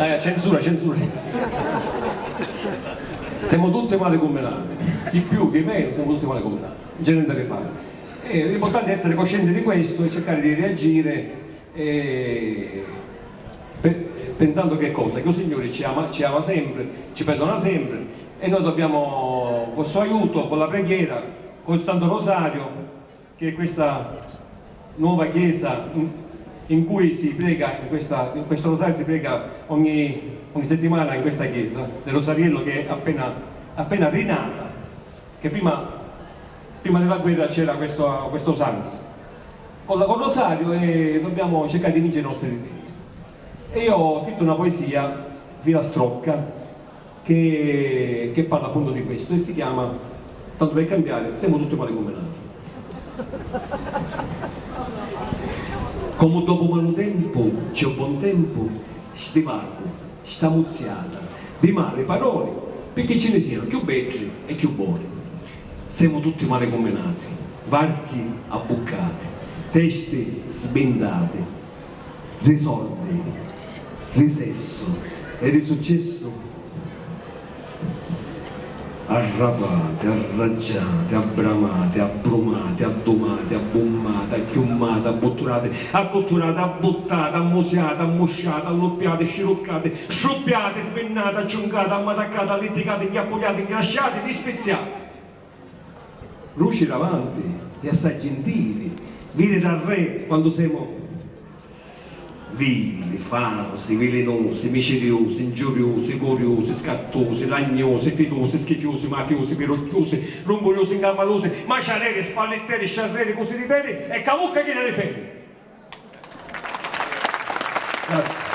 Censura, censura. Siamo tutti male combinati, chi più, chi meno, siamo tutti male combinati, non c'è niente da fare. L'importante è essere coscienti di questo e cercare di reagire pensando che cosa? Che il Signore ci ama sempre, ci perdona sempre e noi dobbiamo, con il suo aiuto, con la preghiera, con il Santo Rosario, che è questa nuova chiesa in cui si prega, in questo rosario si prega ogni settimana in questa chiesa del Rosariello, che è appena rinata, che prima della guerra c'era questa usanza. Con il Rosario dobbiamo cercare di vincere i nostri difetti. E io ho scritto una poesia, Filastrocca, che parla appunto di questo e si chiama, tanto per cambiare, siamo tutti male combinati. Come dopo malo tempo c'è un buon tempo, sti vago, sta muziata, di male parole, perché ce ne siano più belli e più buoni. Siamo tutti male combinati, varchi abbuccati, teste sbendate, risordi, risesso e risuccesso, arrapate, arraggiate, abbramate, abbrumate, addomate, abbommate, acchiummate, abbotturate, accotturate, abbottate, ammusiate, ammosciate, alloppiate, sciroccate, scioppiate, spennate, acciungate, ammataccate, alliticate, inchiappugliate, ingrasciate, dispeziate. Luci davanti e assai gentili, viri dal re quando siamo vili, falsi, velenosi, miseriosi, ingiuriosi, curiosi, scattosi, lagnosi, fidosi, schifiosi, mafiosi, pirocchiosi, rumorosi, ingambalosi, maciareri, spalletteri, sciarreri, cosiddeteri e cavucca che ne fede. Grazie.